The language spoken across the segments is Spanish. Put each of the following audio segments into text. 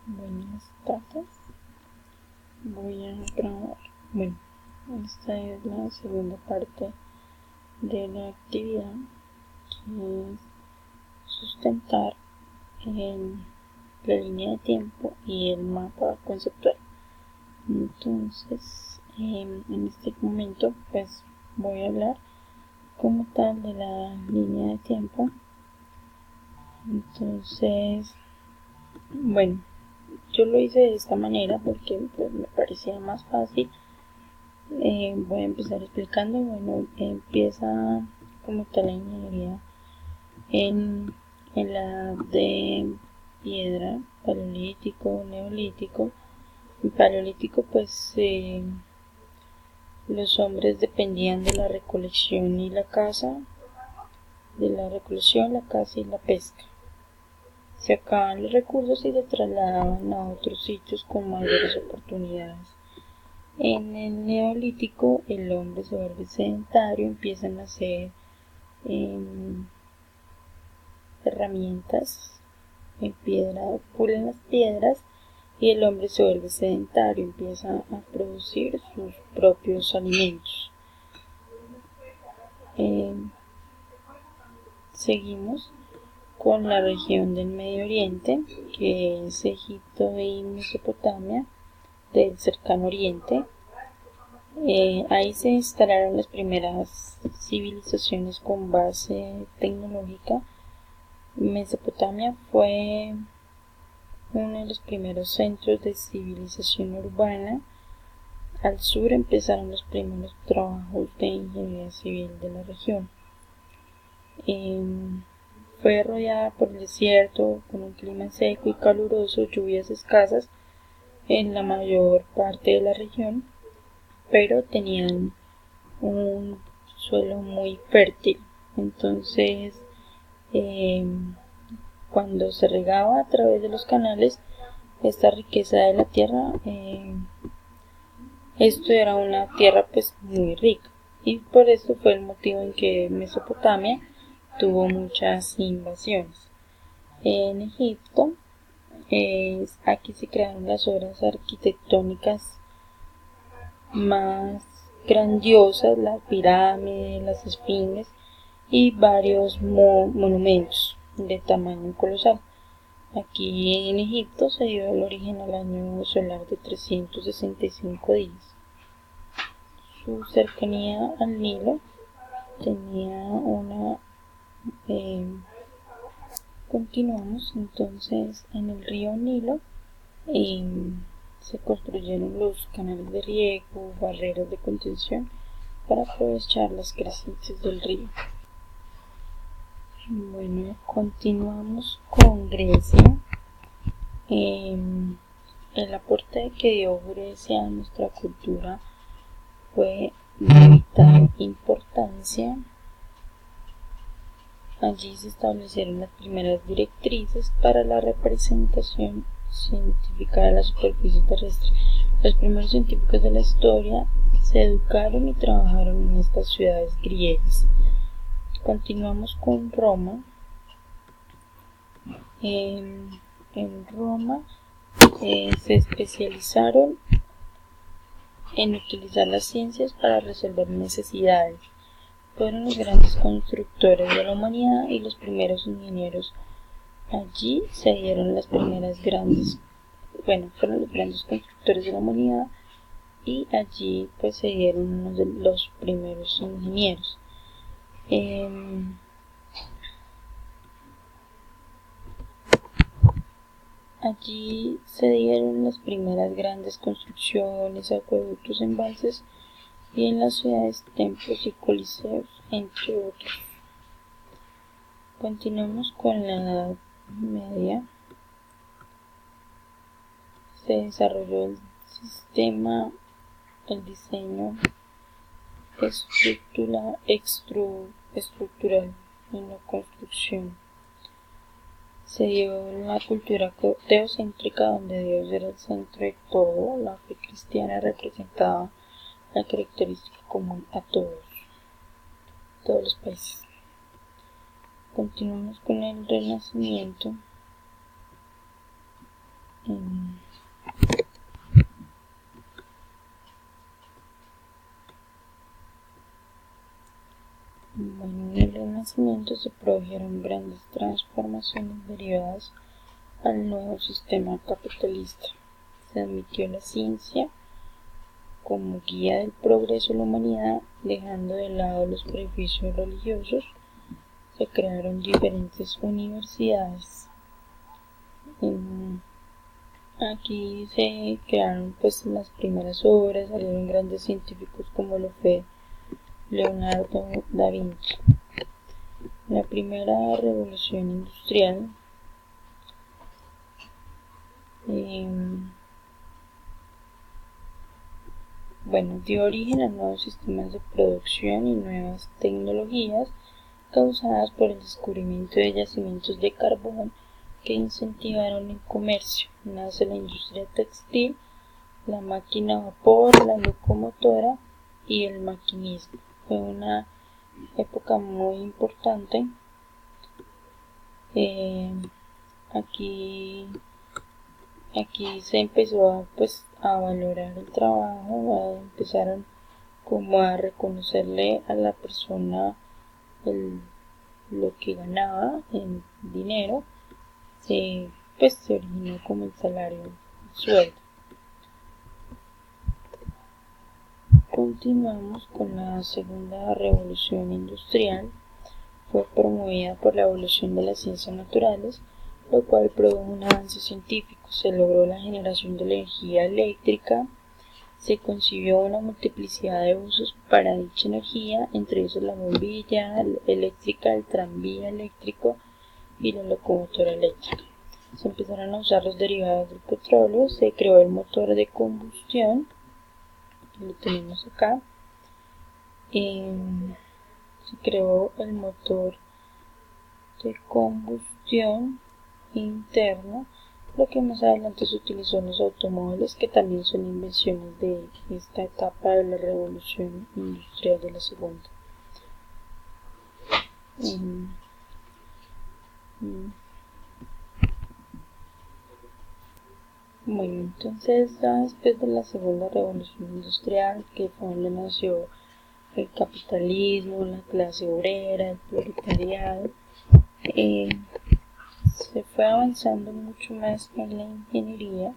Buenas tardes. Voy a grabar. Bueno, esta es la segunda parte de la actividad, que es sustentar la línea de tiempo y el mapa conceptual. Entonces, en este momento, pues voy a hablar como tal de la línea de tiempo. Entonces, bueno, yo lo hice de esta manera porque pues, me parecía más fácil. Voy a empezar explicando. Bueno, empieza como tal la ingeniería en la edad de piedra, paleolítico, neolítico. En paleolítico, pues los hombres dependían de la recolección y la caza, de la recolección, la caza y la pesca. Se acababan los recursos y se trasladaban a otros sitios con mayores oportunidades. En el neolítico el hombre se vuelve sedentario, empiezan a hacer herramientas en piedra, pulen las piedras y el hombre se vuelve sedentario, empieza a producir sus propios alimentos. Seguimos con la región del Medio Oriente, que es Egipto y Mesopotamia, del cercano Oriente. Ahí se instalaron las primeras civilizaciones con base tecnológica. Mesopotamia fue uno de los primeros centros de civilización urbana. Al sur empezaron los primeros trabajos de ingeniería civil de la región. Fue rodeada por el desierto, con un clima seco y caluroso, lluvias escasas en la mayor parte de la región, pero tenían un suelo muy fértil. Entonces, cuando se regaba a través de los canales, esta riqueza de la tierra, esto era una tierra pues muy rica, y por esto fue el motivo en que Mesopotamia tuvo muchas invasiones. En Egipto, aquí se crearon las obras arquitectónicas más grandiosas, las pirámides, las esfinges y varios monumentos de tamaño colosal. Aquí en Egipto se dio el origen al año solar de 365 días. Su cercanía al Nilo tenía una... continuamos entonces en el río Nilo. Se construyeron los canales de riego, barreras de contención para aprovechar las crecientes del río. Bueno, continuamos con Grecia. El aporte que dio Grecia a nuestra cultura fue de vital importancia. Allí se establecieron las primeras directrices para la representación científica de la superficie terrestre. Los primeros científicos de la historia se educaron y trabajaron en estas ciudades griegas. Continuamos con Roma. En Roma se especializaron en utilizar las ciencias para resolver necesidades. Fueron los grandes constructores de la humanidad y los primeros ingenieros. Allí se dieron las primeras fueron los grandes constructores de la humanidad, y allí pues se dieron uno de los primeros ingenieros. Allí se dieron las primeras grandes construcciones, acueductos, embalses, y en las ciudades templos y coliseos, entre otros. Continuamos con la Edad Media. Se desarrolló el diseño estructural en la construcción. Se dio la cultura teocéntrica, donde Dios era el centro de todo. La fe cristiana representaba la característica común a todos los países. Continuamos con el Renacimiento. Renacimiento se produjeron grandes transformaciones derivadas al nuevo sistema capitalista. Se admitió la ciencia como guía del progreso de la humanidad, dejando de lado los prejuicios religiosos. Se crearon diferentes universidades. Aquí se crearon pues las primeras obras, salieron grandes científicos como lo fue Leonardo da Vinci. La primera revolución industrial dio origen a nuevos sistemas de producción y nuevas tecnologías causadas por el descubrimiento de yacimientos de carbón que incentivaron el comercio. Nace la industria textil, la máquina a vapor, la locomotora y el maquinismo. Fue una época muy importante. Aquí se empezó a valorar el trabajo, empezaron como a reconocerle a la persona lo que ganaba en dinero. Se originó como el salario, el sueldo. Continuamos con la segunda revolución industrial. Fue promovida por la evolución de las ciencias naturales, lo cual produjo un avance científico. Se logró la generación de la energía eléctrica, se concibió una multiplicidad de usos para dicha energía, entre ellos la bombilla eléctrica, el tranvía eléctrico y la locomotora eléctrica. Se empezaron a usar los derivados del petróleo, se creó el motor de combustión, lo tenemos acá. Se creó el motor de combustión interna, lo que más adelante se utilizó en los automóviles, que también son invenciones de esta etapa de la revolución industrial de la segunda. Bueno, entonces ya después de la segunda revolución industrial, que fue donde nació el capitalismo, la clase obrera, el proletariado, se fue avanzando mucho más en la ingeniería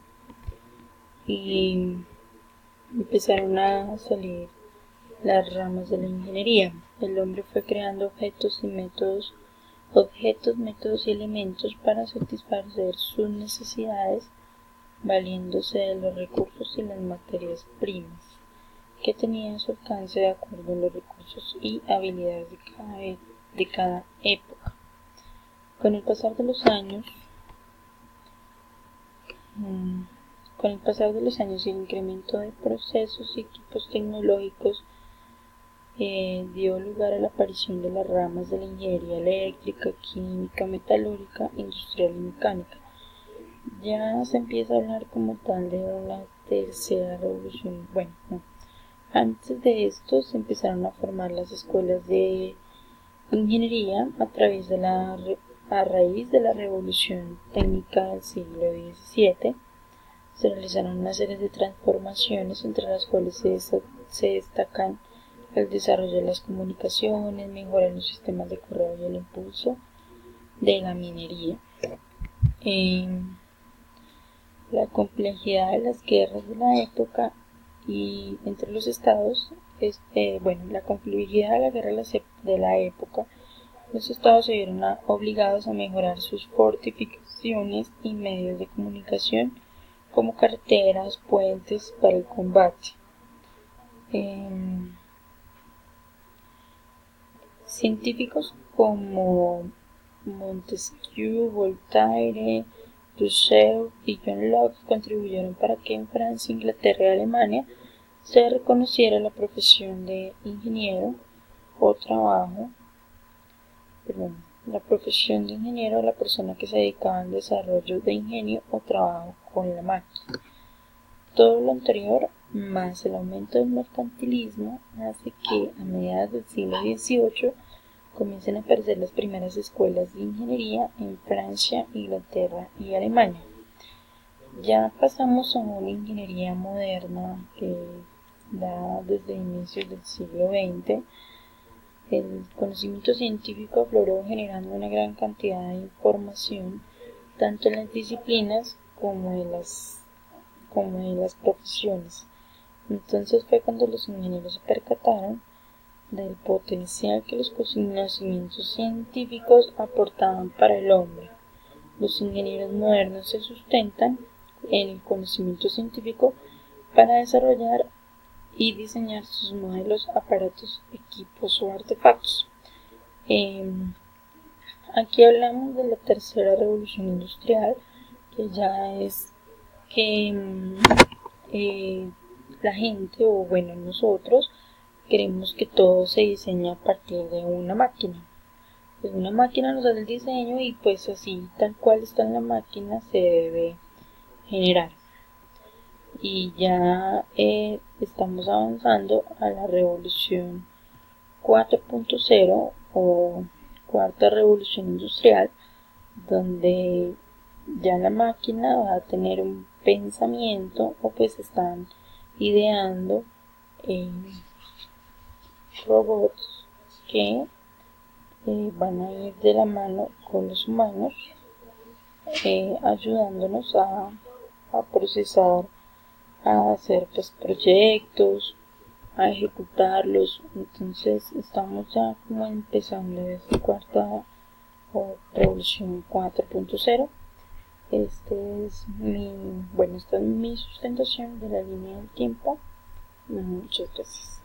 y empezaron a salir las ramas de la ingeniería. El hombre fue creando objetos, métodos y elementos para satisfacer sus necesidades, valiéndose de los recursos y las materias primas que tenía a su alcance de acuerdo a los recursos y habilidades de cada época. Con el pasar de los años y el incremento de procesos y equipos tecnológicos dio lugar a la aparición de las ramas de la ingeniería eléctrica, química, metalúrgica, industrial y mecánica. Ya se empieza a hablar como tal de una tercera revolución. Antes de esto se empezaron a formar las escuelas de ingeniería a raíz de la revolución técnica del siglo XVII. Se realizaron una serie de transformaciones, entre las cuales se destacan el desarrollo de las comunicaciones, mejora en los sistemas de correo y el impulso de la minería. La complejidad de las guerras de la época y entre los estados, la complejidad de la guerra de la época, los estados se vieron obligados a mejorar sus fortificaciones y medios de comunicación, como carreteras, puentes para el combate. Científicos como Montesquieu, Voltaire, Rousseau y John Locke contribuyeron para que en Francia, Inglaterra y Alemania se reconociera la profesión de ingeniero la profesión de ingeniero a la persona que se dedicaba al desarrollo de ingenio o trabajo con la máquina. Todo lo anterior, más el aumento del mercantilismo, hace que a mediados del siglo XVIII comiencen a aparecer las primeras escuelas de ingeniería en Francia, Inglaterra y Alemania. Ya pasamos a una ingeniería moderna que da desde inicios del siglo XX. El conocimiento científico afloró generando una gran cantidad de información, tanto en las disciplinas como en las profesiones. Entonces fue cuando los ingenieros se percataron del potencial que los conocimientos científicos aportaban para el hombre. Los ingenieros modernos se sustentan en el conocimiento científico para desarrollar y diseñar sus modelos, aparatos, equipos o artefactos. Aquí hablamos de la tercera revolución industrial, que ya es que la gente, o bueno, nosotros, queremos que todo se diseñe a partir de una máquina. Pues una máquina nos da el diseño y pues así, tal cual está en la máquina, se debe generar. Y ya estamos avanzando a la revolución 4.0 o cuarta revolución industrial, donde ya la máquina va a tener un pensamiento, o pues están ideando robots que van a ir de la mano con los humanos, ayudándonos a procesar, a hacer pues proyectos, a ejecutarlos. Entonces estamos ya como empezando esta cuarta o revolución 4.0. Esta es mi sustentación de la línea del tiempo. Muchas gracias.